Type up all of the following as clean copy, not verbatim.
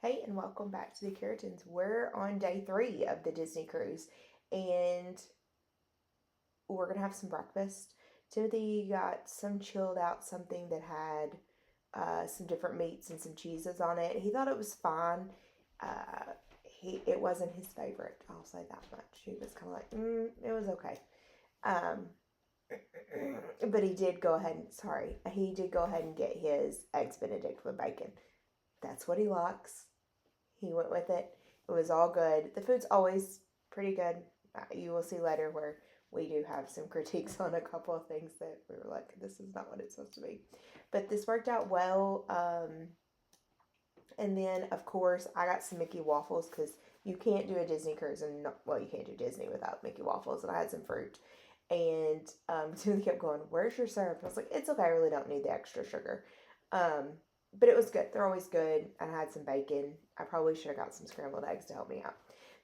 Hey, and welcome back to the Curitons. We're on day 3 of the Disney cruise, and we're gonna have some breakfast. Timothy got some chilled out something that had some different meats and some cheeses on it. He thought it was fine. It wasn't his favorite. I'll say that much. He was kind of like, it was okay. Um, but he did go ahead and get his eggs Benedict with bacon. That's what he likes. He went with it. It was all good. The food's always pretty good. You will see later where we do have some critiques on a couple of things that we were like, this is not what it's supposed to be. But this worked out well. And then, of course, I got some Mickey waffles because you can't do a Disney cruise you can't do Disney without Mickey waffles. And I had some fruit. And Timothy kept going, where's your syrup? And I was like, it's okay. I really don't need the extra sugar. But it was good. They're always good. I had some bacon. I probably should have got some scrambled eggs to help me out.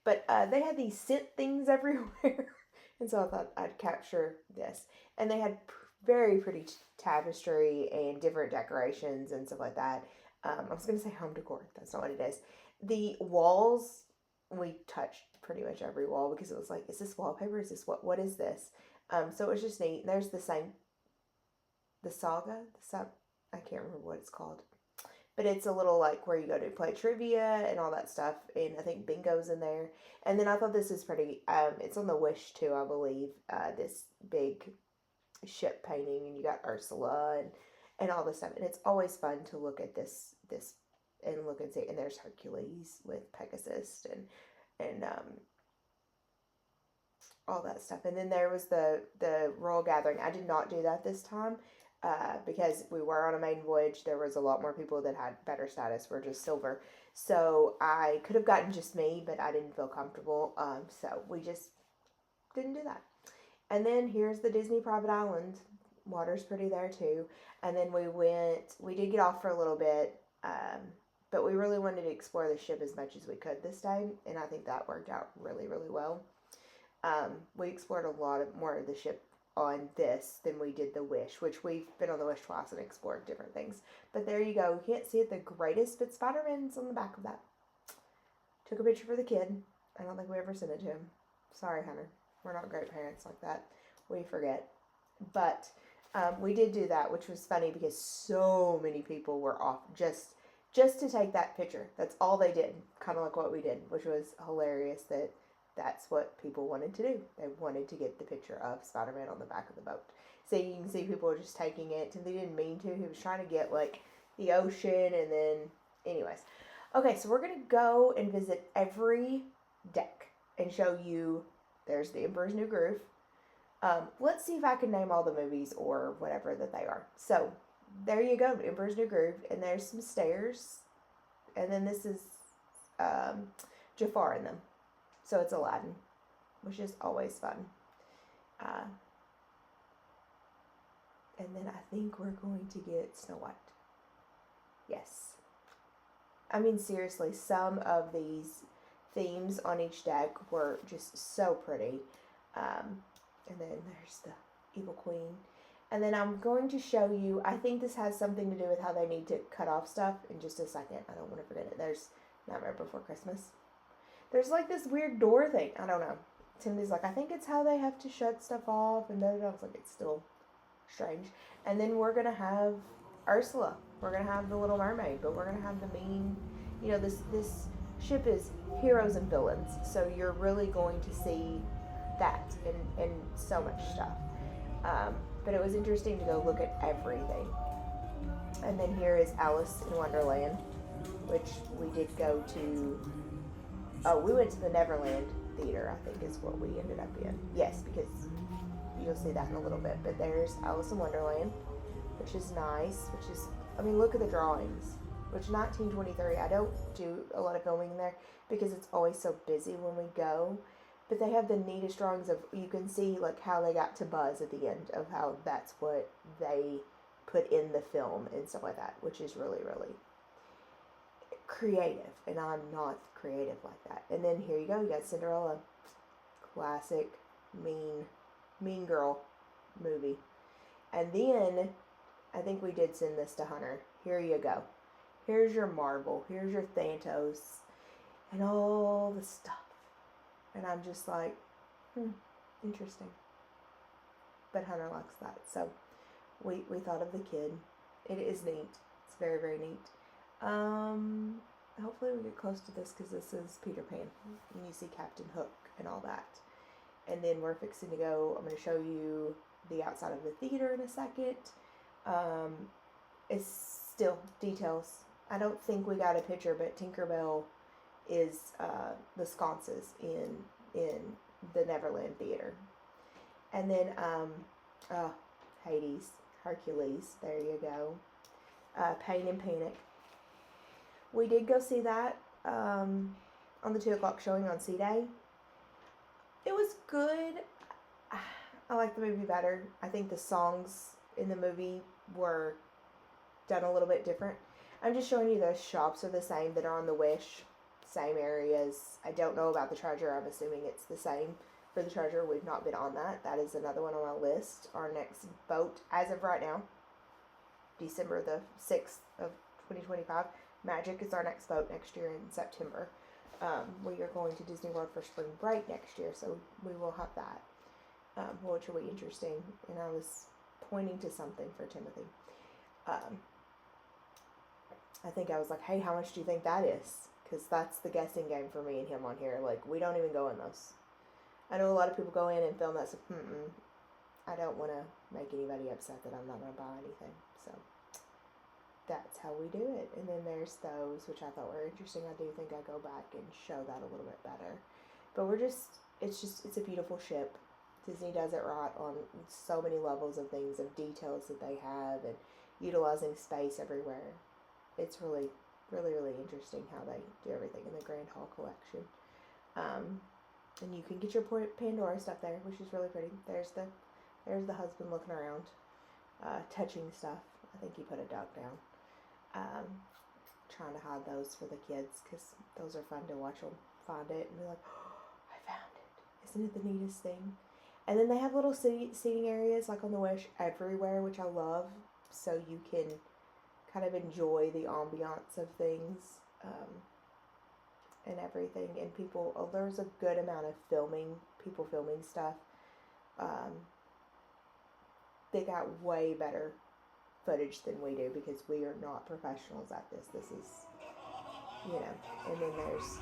But they had these scent things everywhere. And so I thought I'd capture this. And they had very pretty tapestry and different decorations and stuff like that. I was going to say home decor. That's not what it is. The walls, we touched pretty much every wall because it was like, is this wallpaper? Is this what is this? So it was just neat. There's the saga, I can't remember what it's called. But it's a little like where you go to play trivia and all that stuff. And I think bingo's in there. And then I thought this is pretty, it's on the Wish too, I believe. This big ship painting, and you got Ursula and all this stuff. And it's always fun to look at this and look and see. And there's Hercules with Pegasus and all that stuff. And then there was the Royal Gathering. I did not do that this time. Because we were on a main voyage, there was a lot more people that had better status. We're just silver. So I could have gotten just me, but I didn't feel comfortable. So we just didn't do that. And then here's the Disney private island. Water's pretty there too. And then we did get off for a little bit, but we really wanted to explore the ship as much as we could this day. And I think that worked out really, really well. We explored a lot more of the ship on this than we did the Wish, which we've been on the Wish twice and explored different things. But there you go. You can't see it the greatest, but Spider-Man's on the back of that. Took a picture for the kid. I don't think we ever sent it to him. Sorry, Hunter. We're not great parents like that. We forget. But we did do that, which was funny because so many people were off just to take that picture. That's all they did. Kind of like what we did, which was hilarious that that's what people wanted to do. They wanted to get the picture of Spider-Man on the back of the boat. So you can see people were just taking it, and they didn't mean to. He was trying to get, like, the ocean, and then, anyways. Okay, so we're going to go and visit every deck and show you, there's the Emperor's New Groove. Let's see if I can name all the movies or whatever that they are. So, there you go, Emperor's New Groove, and there's some stairs, and then this is Jafar in them. So it's Aladdin, which is always fun. And then I think we're going to get Snow White. Yes. I mean, seriously, some of these themes on each deck were just so pretty. And then there's the Evil Queen. And then I'm going to show you, I think this has something to do with how they need to cut off stuff in just a second. I don't want to forget it. There's Nightmare Before Christmas. There's like this weird door thing. I don't know. Timothy's like, I think it's how they have to shut stuff off. And I was like, it's still strange. And then we're going to have Ursula. We're going to have the Little Mermaid. But we're going to have the mean, this ship is heroes and villains. So you're really going to see that and so much stuff. But it was interesting to go look at everything. And then here is Alice in Wonderland, which we did go to. Oh, we went to the Neverland Theater, I think is what we ended up in. Yes, because you'll see that in a little bit. But there's Alice in Wonderland, which is nice, look at the drawings. Which 1923, I don't do a lot of filming in there because it's always so busy when we go. But they have the neatest drawings of, you can see like how they got to Buzz at the end, of how that's what they put in the film and stuff like that, which is really, really creative, and I'm not creative like that. And then here you go, you got Cinderella, classic mean girl movie. And then I think we did send this to Hunter. Here you go. Here's your Marvel. Here's your Thanos. And all the stuff. And I'm just like, interesting. But Hunter likes that. So we thought of the kid. It is neat. It's very, very neat. Hopefully we get close to this because this is Peter Pan. And you see Captain Hook and all that. And then we're fixing to go. I'm going to show you the outside of the theater in a second. It's still details. I don't think we got a picture, but Tinkerbell is the sconces in the Neverland Theater. And then Hades, Hercules, there you go. Pain and Panic. We did go see that on the 2 o'clock showing on C-Day. It was good. I like the movie better. I think the songs in the movie were done a little bit different. I'm just showing you those shops are the same that are on the Wish. Same areas. I don't know about the Treasure. I'm assuming it's the same for the Treasure. We've not been on that. That is another one on my list. Our next boat, as of right now, December the 6th of 2025. Magic is our next boat next year in September. We are going to Disney World for spring break next year, so we will have that, which will be interesting. And I was pointing to something for Timothy. I think I was like, hey, how much do you think that is? Because that's the guessing game for me and him on here. Like, we don't even go in those. I know a lot of people go in and film that, so I don't want to make anybody upset that I'm not going to buy anything. So that's how we do it. And then there's those, which I thought were interesting. I do think I go back and show that a little bit better. But it's a beautiful ship. Disney does it right on so many levels of things, of details that they have, and utilizing space everywhere. It's really, really, really interesting how they do everything in the Grand Hall collection. And you can get your Pandora stuff there, which is really pretty. There's the husband looking around, touching stuff. I think he put a duck down. Trying to hide those for the kids because those are fun to watch them find it and be like, oh, I found it. Isn't it the neatest thing? And then they have little seating areas like on the Wish everywhere, which I love. So you can kind of enjoy the ambiance of things and everything. And there's a good amount of people filming stuff. They got way better footage than we do because we are not professionals at this. This is, and then there's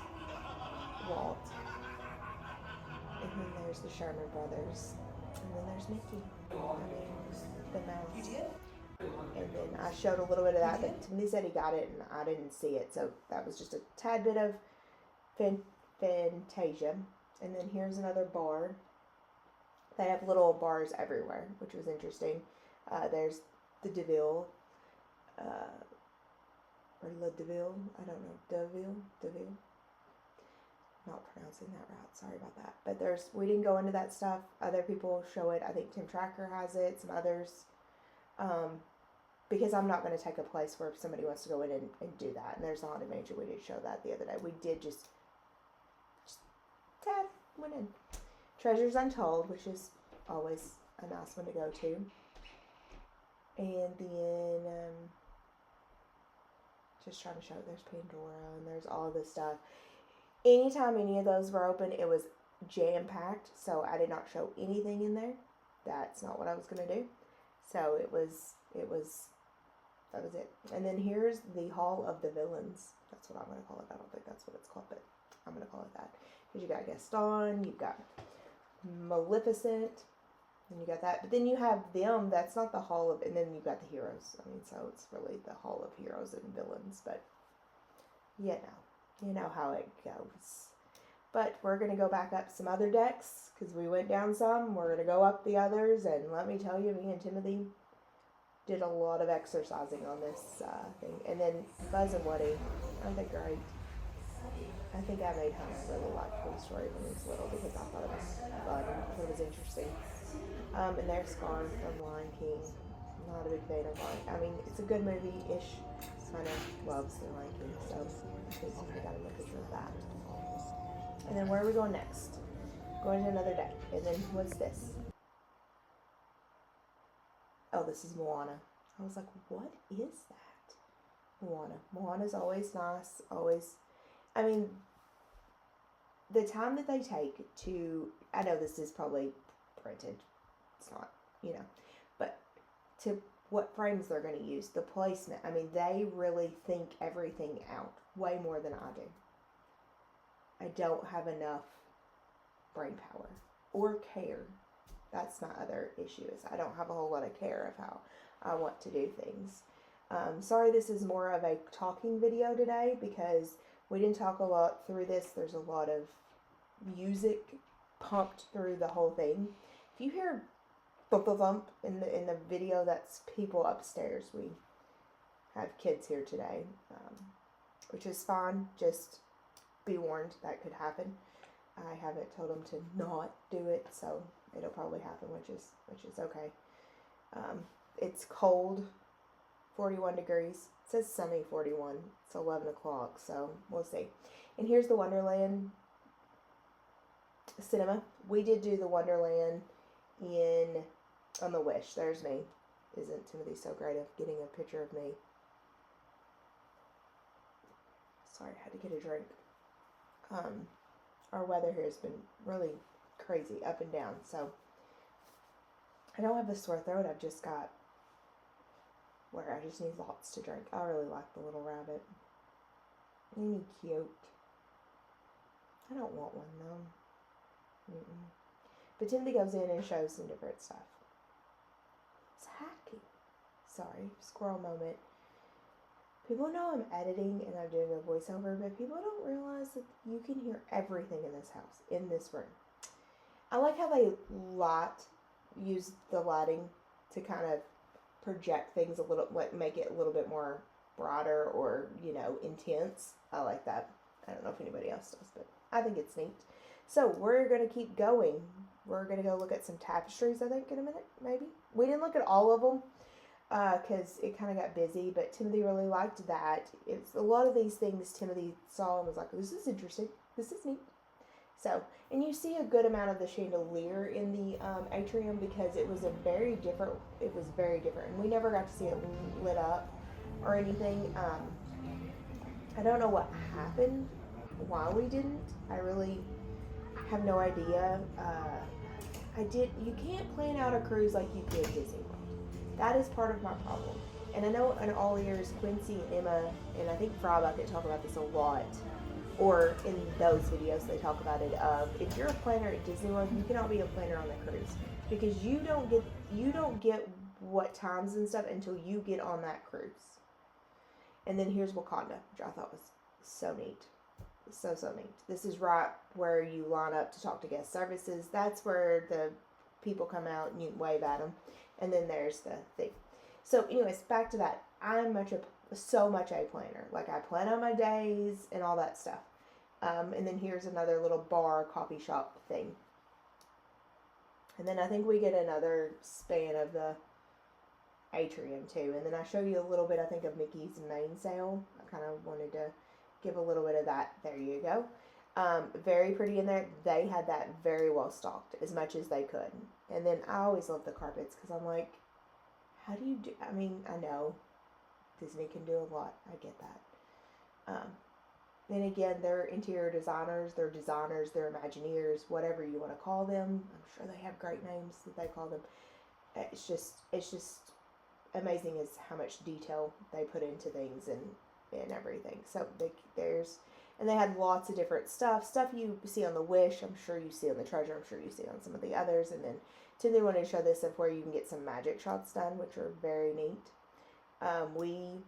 Walt. And then there's the Sherman Brothers. And then there's Mickey. The mouse. You did? And then I showed a little bit of that, but Timothy said he got it and I didn't see it. So that was just a tad bit of Fantasia. And then here's another bar. They have little bars everywhere, which was interesting. There's the DeVille, or La DeVille, I don't know, DeVille. Not pronouncing that right, sorry about that. But we didn't go into that stuff. Other people show it. I think Tim Tracker has it, some others. Because I'm not going to take a place where somebody wants to go in and do that. And there's the Haunted Mansion. We did show that the other day. We did just tad went in. Treasures Untold, which is always a nice one to go to. And then, just trying to show, there's Pandora and there's all this stuff. Anytime any of those were open, it was jam-packed. So I did not show anything in there. That's not what I was going to do. So that was it. And then here's the Hall of the Villains. That's what I'm going to call it. I don't think that's what it's called, but I'm going to call it that. Because you got Gaston, you've got Maleficent, and you got that. But then you have them, that's not the Hall of, and then you've got the heroes. I mean, so it's really the Hall of Heroes and Villains, but you know how it goes. But we're going to go back up some other decks, because we went down some. We're going to go up the others, and let me tell you, me and Timothy did a lot of exercising on this thing. And then Buzz and Woody, aren't they great? I think I made Hunter really like Toy Story when he was little because I thought it was fun and it was interesting. And there's Scar from Lion King. I'm not a big fan of Lion King. I mean, it's a good movie-ish. Kind of loves the Lion King, so I think we got to look at that. And then where are we going next? Going to another deck. And then what's this? Oh, this is Moana. I was like, what is that? Moana's always nice, always, I mean, the time that they take to, I know this is probably printed, it's not, but to what frames they're going to use, the placement, I mean, they really think everything out way more than I do. I don't have enough brain power or care. That's my other issue, is I don't have a whole lot of care of how I want to do things. Sorry, this is more of a talking video today because we didn't talk a lot through this. There's a lot of music pumped through the whole thing. If you hear thump thump in the video, that's people upstairs. We have kids here today, which is fine. Just be warned, that could happen. I haven't told them to not do it, so it'll probably happen, which is okay. It's cold, 41 degrees. It says sunny 41. It's 11 o'clock, so we'll see. And here's the Wonderland cinema. We did do the Wonderland on the Wish. There's me. Isn't Timothy so great at getting a picture of me? Sorry, I had to get a drink. Our weather here has been really crazy, up and down, so I don't have a sore throat. I've just got where I just need lots to drink. I really like the little rabbit. Ain't he cute? I don't want one though. But Timothy goes in and shows some different stuff. It's hacking. Sorry, squirrel moment. People know I'm editing and I'm doing a voiceover, but people don't realize that you can hear everything in this house, in this room. I like how they use the lighting to kind of project things a little, make it a little bit more broader or, intense. I like that. I don't know if anybody else does, but I think it's neat. So we're going to keep going. We're going to go look at some tapestries, I think, in a minute, maybe. We didn't look at all of them because it kind of got busy, but Timothy really liked that. It's a lot of these things Timothy saw and was like, this is interesting. This is neat. So, and you see a good amount of the chandelier in the atrium because it was very different, and we never got to see it lit up or anything. I don't know what happened, why we didn't. I really have no idea. You can't plan out a cruise like you could Disney World. That is part of my problem. And I know in all ears, Quincy and Emma, and I think Frybucket talk about this a lot, or in those videos they talk about it, if you're a planner at Disney World, you cannot be a planner on the cruise because you don't get what times and stuff until you get on that cruise. And then here's Wakanda, which I thought was so neat. So neat. This is right where you line up to talk to guest services. That's where the people come out and you can wave at them. And then there's the thing. So anyways, back to that. I'm so much a planner. Like I plan out my days and all that stuff. And then here's another little bar, coffee shop thing. And then I think we get another span of the atrium too. And then I show you a little bit, I think, of Mickey's mainsail. I kind of wanted to give a little bit of that. There you go. Very pretty in there. They had that very well stocked, as much as they could. And then I always love the carpets because I'm like, how do you do? I mean, I know Disney can do a lot. I get that. And again, they're interior designers, they're Imagineers, whatever you want to call them. I'm sure they have great names that they call them. It's just amazing as how much detail they put into things and everything. So and they had lots of different stuff you see on the Wish, I'm sure you see on the Treasure, I'm sure you see on some of the others. And then Timothy wanted to show this of where you can get some magic shots done, which are very neat. We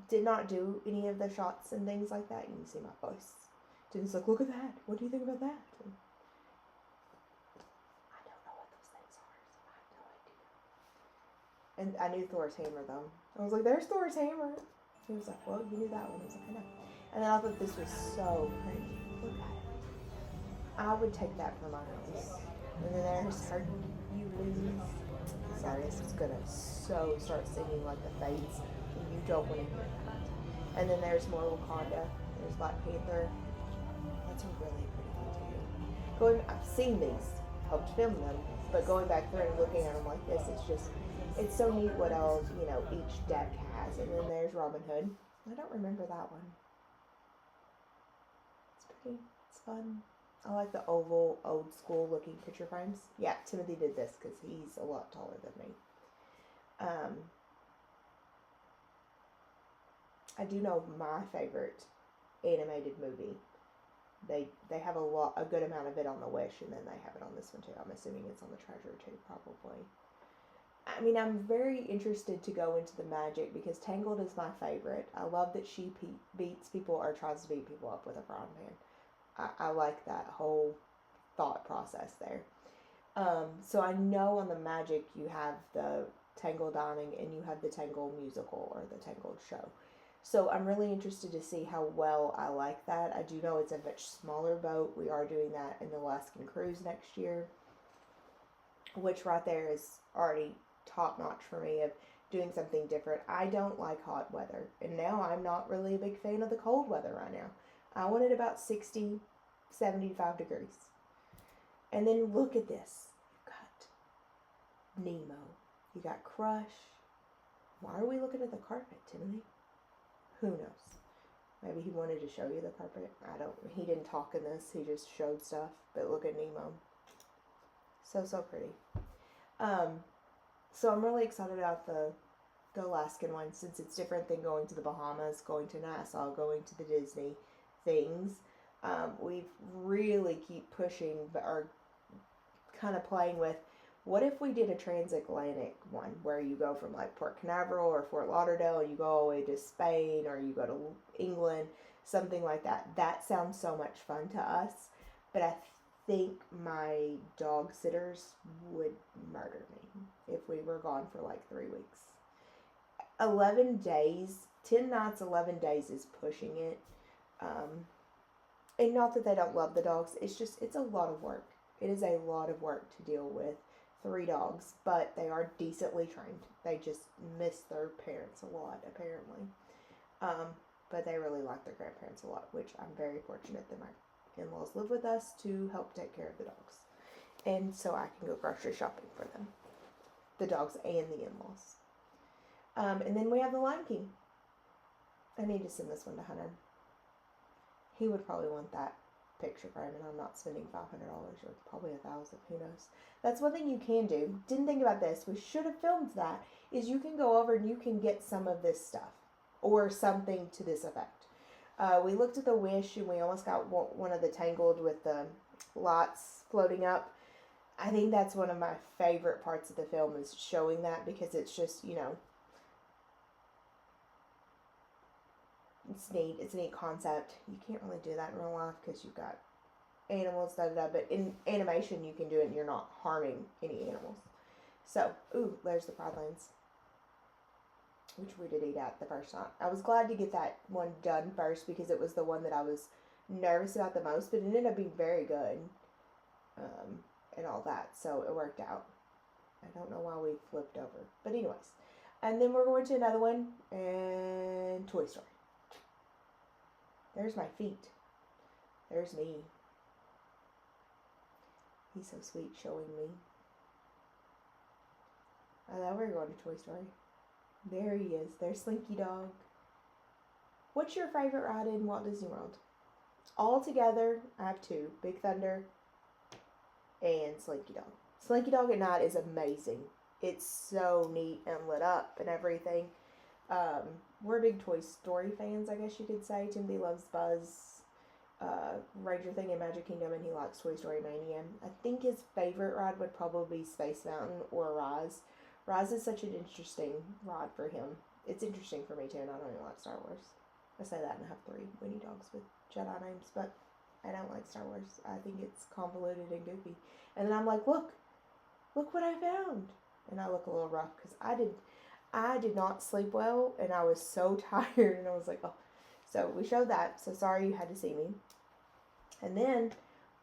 did not do any of the shots and things like that. You can see my voice. Timmy's like, look at that. What do you think about that? And I don't know what those things are, so I have no idea. And I knew Thor's hammer though. I was like, there's Thor's hammer. He was like, well, you knew that one. I was like, I know. And then I thought this was so pretty. Look at it. I would take that for my house. And then there's Hercules. Sorry, this is gonna start singing like the Fates. And you don't want to hear that. And then there's more Wakanda. There's Black Panther. That's a really pretty one too. I've seen these, helped film them, but going back through and looking at them like this, it's so neat what all each deck has. And then there's Robin Hood. I don't remember that one. It's pretty. It's fun. I like the oval, old school looking picture frames. Yeah, Timothy did this because he's a lot taller than me. I do know my favorite animated movie. They have a good amount of it on the Wish, and then they have it on this one too. I'm assuming it's on the Treasure too, probably. I mean, I'm very interested to go into the magic because Tangled is my favorite. I love that she beats people or tries to beat people up with a frying pan. I like that whole thought process there. So I know on the magic you have the Tangled Dining and you have the Tangled musical or the Tangled show. So I'm really interested to see how well I like that. I do know it's a much smaller boat. We are doing that in the Alaskan cruise next year, which right there is already top notch for me of doing something different. I don't like hot weather, and now I'm not really a big fan of the cold weather right now. I want it about 60, 75 degrees. And then look at this. You've got Nemo. You got Crush. Why are we looking at the carpet, Timothy? Who knows? Maybe he wanted to show you the carpet. He didn't talk in this. He just showed stuff. But look at Nemo. So pretty. So I'm really excited about the Alaskan one since it's different than going to the Bahamas, going to Nassau, going to the Disney things. We really keep pushing or kind of playing with, what if we did a transatlantic one where you go from like Port Canaveral or Fort Lauderdale and you go all the way to Spain or you go to England, something like that. That sounds so much fun to us, but I think my dog sitters would murder me if we were gone for like 3 weeks. 11 days, 10 nights, 11 days is pushing it. And not that they don't love the dogs, it's a lot of work. It is a lot of work to deal with 3 dogs, but they are decently trained. They just miss their parents a lot, apparently. But they really like their grandparents a lot, which I'm very fortunate that my in-laws live with us to help take care of the dogs. And so I can go grocery shopping for them. The dogs and the in-laws. And then we have the Lion King. I need to send this one to Hunter. He would probably want that picture frame, and I'm not spending $500 or probably $1,000. Who knows? That's one thing you can do. Didn't think about this. We should have filmed that. Is you can go over and you can get some of this stuff or something to this effect. We looked at the Wish and we almost got one of the Tangled with the lights floating up. I think that's one of my favorite parts of the film is showing that because it's just, it's neat. It's a neat concept. You can't really do that in real life because you've got animals, but in animation you can do it and you're not harming any animals. So, there's the Pride Lands, which we did eat at the first time. I was glad to get that one done first because it was the one that I was nervous about the most, but it ended up being very good, and all that, so it worked out. I don't know why we flipped over, but anyways. And then we're going to another one, and Toy Story. There's my feet. There's me. He's so sweet showing me. I thought we were going to Toy Story. There he is. There's Slinky Dog. What's your favorite ride in Walt Disney World? All together, I have 2. Big Thunder and Slinky Dog. Slinky Dog at night is amazing. It's so neat and lit up and everything. We're big Toy Story fans, I guess you could say. Timothy loves Buzz, Ranger Thing and Magic Kingdom, and he likes Toy Story Mania. I think his favorite ride would probably be Space Mountain or Rise. Rise is such an interesting ride for him. It's interesting for me too, and I don't even like Star Wars. I say that and I have 3 Winnie dogs with Jedi names, but I don't like Star Wars. I think it's convoluted and goofy. And then I'm like, look what I found. And I look a little rough because I did not sleep well, and I was so tired, and I was like, oh. So we showed that, so sorry you had to see me. And then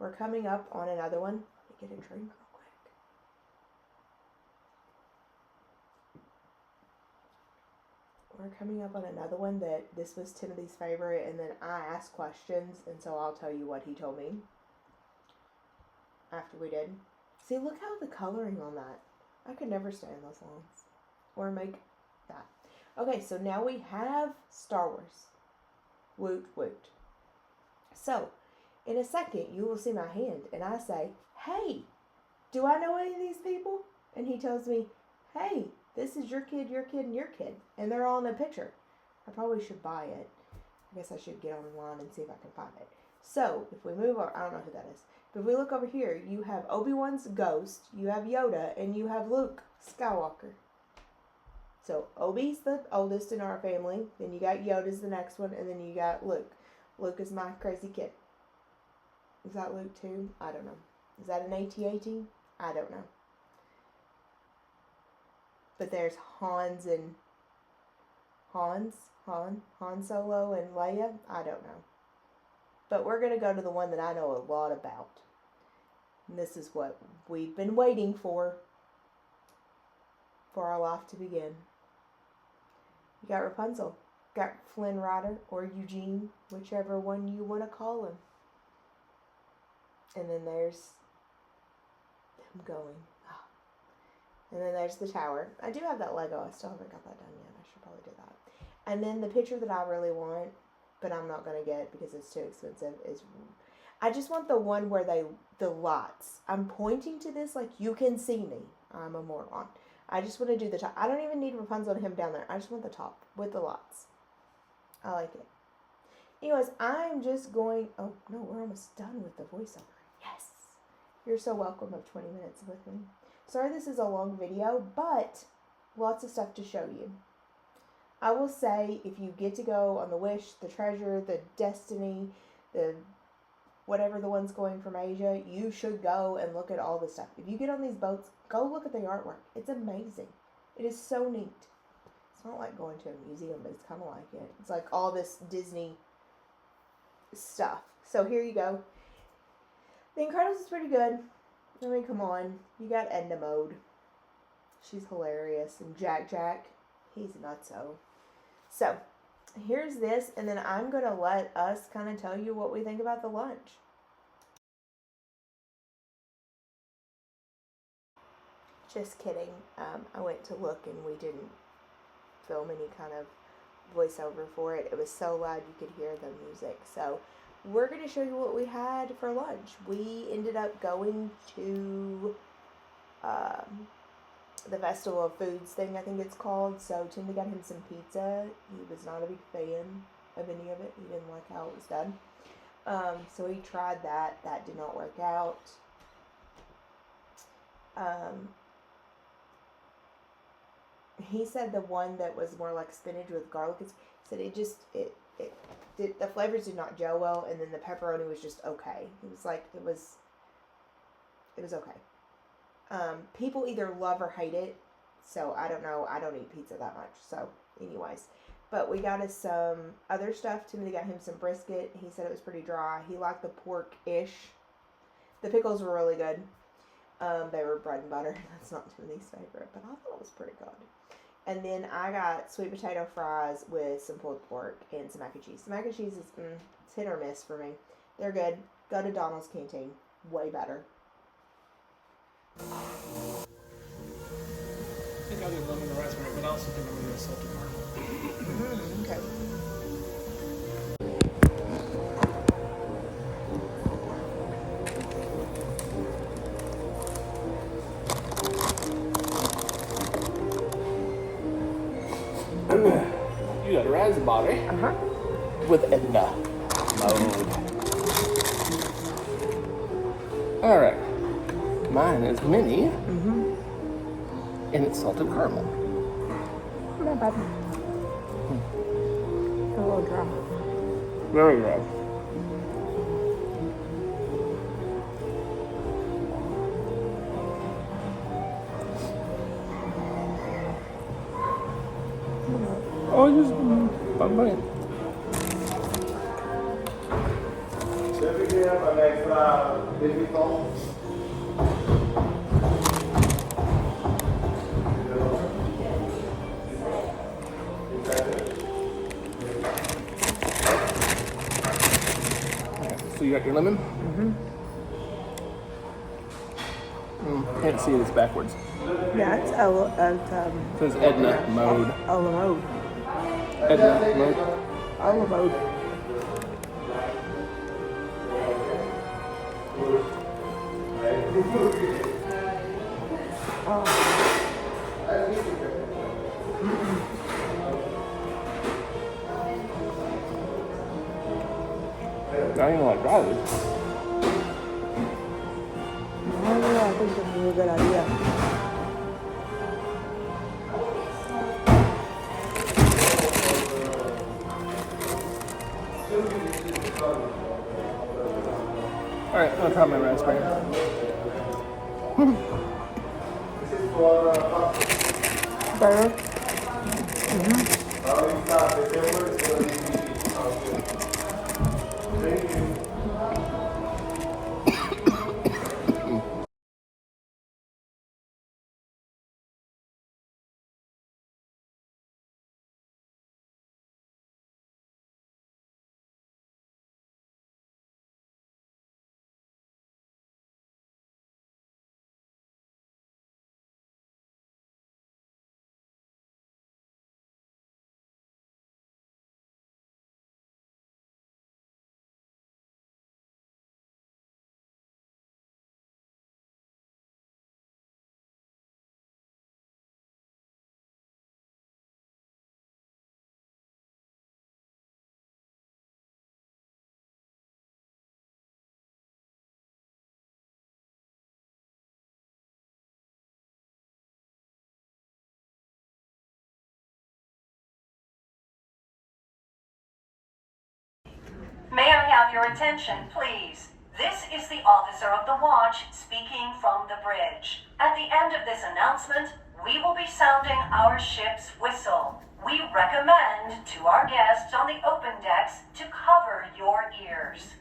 we're coming up on another one. Let me get a drink real quick. We're coming up on another one that this was Timothy's favorite, and then I asked questions, and so I'll tell you what he told me after we did. See, look how the coloring on that. I could never stand those lines. Or make that. Okay, so now we have Star Wars. Woot woot. So, in a second, you will see my hand, and I say, hey, do I know any of these people? And he tells me, hey, this is your kid, and your kid. And they're all in a picture. I probably should buy it. I guess I should get online and see if I can find it. So, if we move over, I don't know who that is. But if we look over here, you have Obi-Wan's ghost, you have Yoda, and you have Luke Skywalker. So, Obi's the oldest in our family. Then you got Yoda's the next one, and then you got Luke. Luke is my crazy kid. Is that Luke too? I don't know. Is that an AT-AT? I don't know. But there's Han Solo and Leia. I don't know. But we're going to go to the one that I know a lot about. And this is what we've been waiting for our life to begin. You got Rapunzel. Got Flynn Rider or Eugene, whichever one you want to call him. And then there's them going. And then there's the tower. I do have that Lego. I still haven't got that done yet. I should probably do that. And then the picture that I really want, but I'm not going to get because it's too expensive, is I just want the one where the lots. I'm pointing to this like you can see me. I'm a moron. I just want to do the top. I don't even need Rapunzel and him down there. I just want the top with the lots. I like it. Anyways, I'm just going... Oh, no, we're almost done with the voiceover. Yes! You're so welcome of 20 minutes with me. Sorry this is a long video, but lots of stuff to show you. I will say, if you get to go on the Wish, the Treasure, the Destiny, the whatever the one's going from Asia, you should go and look at all this stuff. If you get on these boats, go look at the artwork. It's amazing. It is so neat. It's not like going to a museum, but it's kind of like it. It's like all this Disney stuff. So here you go. The Incredibles is pretty good. I mean, come on. You got Edna Mode. She's hilarious. And Jack, he's nutso. So, here's this, and then I'm going to let us kind of tell you what we think about the lunch. Just kidding. I went to look, and we didn't film any kind of voiceover for it. It was so loud you could hear the music. So, we're going to show you what we had for lunch. We ended up going to the Festival of Foods thing, I think it's called. So Tim got him some pizza. He was not a big fan of any of it. He didn't like how it was done. So he tried that. That did not work out. He said the one that was more like spinach with garlic, he said the flavors did not gel well, and then the pepperoni was just okay. It was like, it was okay. People either love or hate it, so I don't know. I don't eat pizza that much, so anyways. But we got us some other stuff. Timothy got him some brisket. He said it was pretty dry. He liked the pork-ish. The pickles were really good. They were bread and butter. That's not Timothy's favorite, but I thought it was pretty good. And then I got sweet potato fries with some pulled pork and some mac and cheese. The mac and cheese is it's hit or miss for me. They're good. Go to Donald's Canteen. Way better. I think I'll get lemon raspberry, but I also think I'm going to get salted caramel. Okay. You got a raspberry with Edna mode. All right. Mine is mini, and it's salted caramel. Not bad. A little dry. Very dry. Oh, just bye-bye. So you got your lemon? Can't see it, it's backwards. Yeah, it's It says Edna mode. Mode. Headlamp mode. All mode. Not even like driving. I think this is a good idea. Alright, I'm gonna try my raspberry. Better? May I have your attention, please? This is the officer of the watch speaking from the bridge. At the end of this announcement, we will be sounding our ship's whistle. We recommend to our guests on the open decks to cover your ears.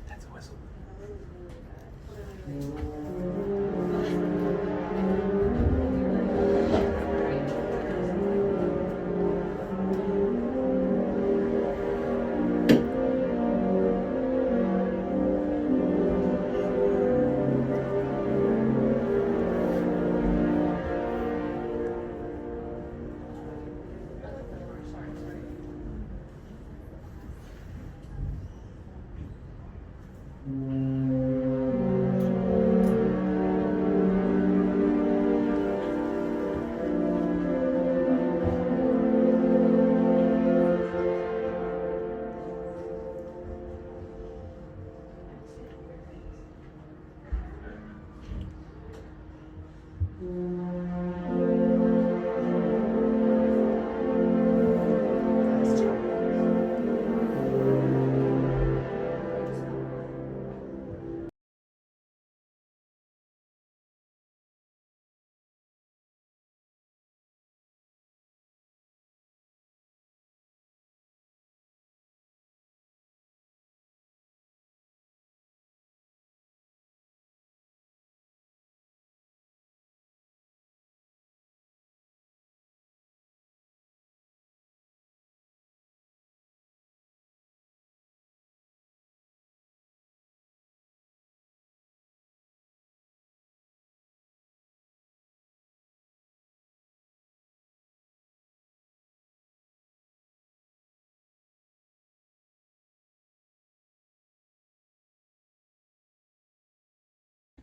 That's a whistle.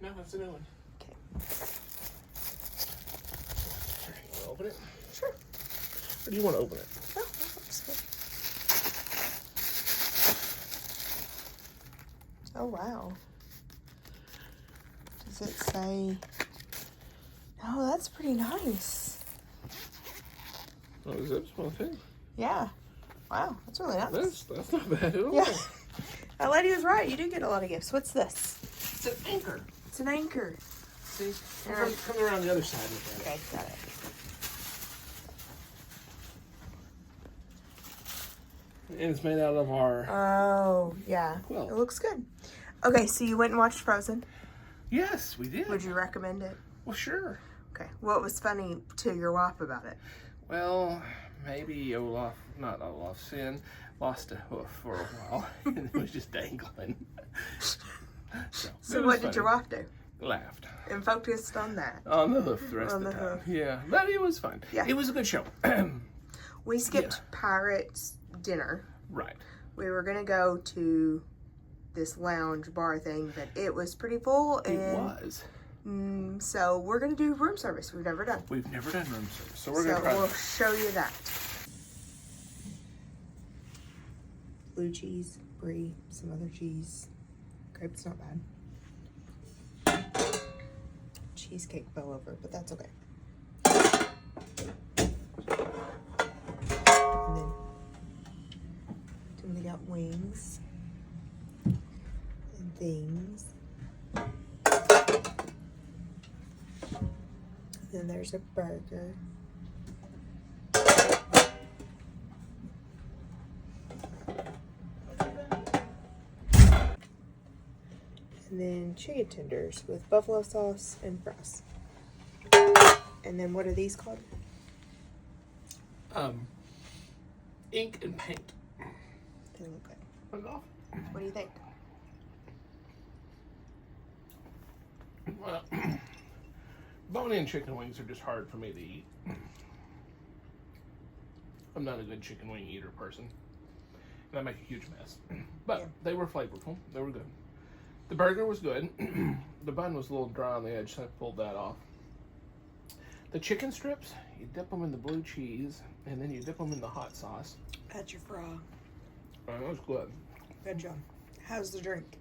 No, that's a new one. Okay. You want to open it? Sure. Or do you want to open it? No, that's good. Oh, wow. Does it say... Oh, that's pretty nice. Oh, is that small thing? Yeah. Wow, that's really nice. That's not bad at all. Yeah. That lady was right. You do get a lot of gifts. What's this? It's an anchor. It's an anchor. See? Come around the other side with that. Okay, got it. And it's made out of our... Oh, yeah. Quilt. It looks good. Okay, so you went and watched Frozen. Yes, we did. Would you recommend it? Well, sure. Okay. What was funny to your wife about it? Well, maybe Sin lost a hoof for a while and it was just dangling. So what did your wife do? Laughed. And focused on that. On the hoof the rest On of the the time. hoof. Yeah, but it was fun. Yeah. It was a good show. We skipped Pirates dinner. Right. We were gonna go to this lounge bar thing, but it was pretty full. It And was. so we're gonna do room service. We've never done. We've never done room service, so we're gonna try. We'll show you that. Blue cheese, brie, some other cheese. Grape's not bad. Cheesecake fell over, but that's okay. And then we got wings and things. Then there's a burger. And then chicken tenders with buffalo sauce and fries. And then what are these called? Ink and paint. They look good. Look off. What do you think? Well, bone-in chicken wings are just hard for me to eat. I'm not a good chicken wing eater person, and I make a huge mess. But Yeah. they were flavorful. They were good. The burger was good. The bun was a little dry on the edge, so I pulled that off. The chicken strips, you dip them in the blue cheese, and then you dip them in the hot sauce. That's your frog. And it was good. Good job. How's the drink?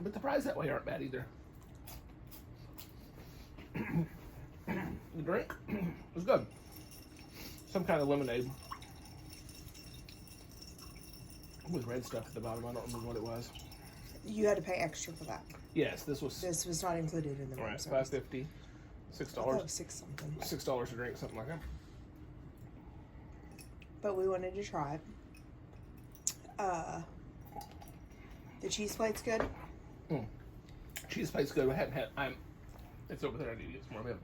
But the fries that way aren't bad either. The drink was good. Some kind of lemonade with red stuff at the bottom. I don't remember what it was. You had to pay extra for that. Yes, this was This was not included in the room right, service. $5.50, I thought it $6, was $6 something. $6 a drink, something like that. But we wanted to try it. The cheese plate's good. Cheese plate's good. I hadn't had. It's over there. I need to get some more of it.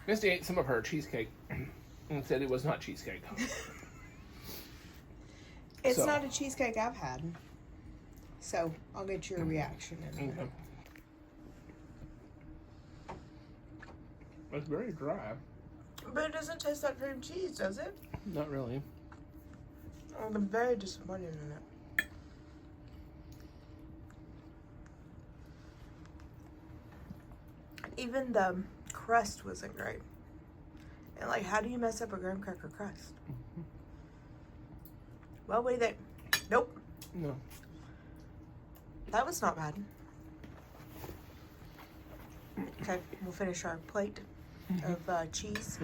Misty ate some of her cheesecake and said it was not cheesecake. It's So- not a cheesecake I've had. So I'll get your reaction in a minute. Okay. It's very dry. But it doesn't taste like cream cheese, does it? Not really. I'm very disappointed in it. Even the crust wasn't great. And like, how do you mess up a graham cracker crust? Well, what do you think? Nope. No. That was not bad. Okay, we'll finish our plate of cheese.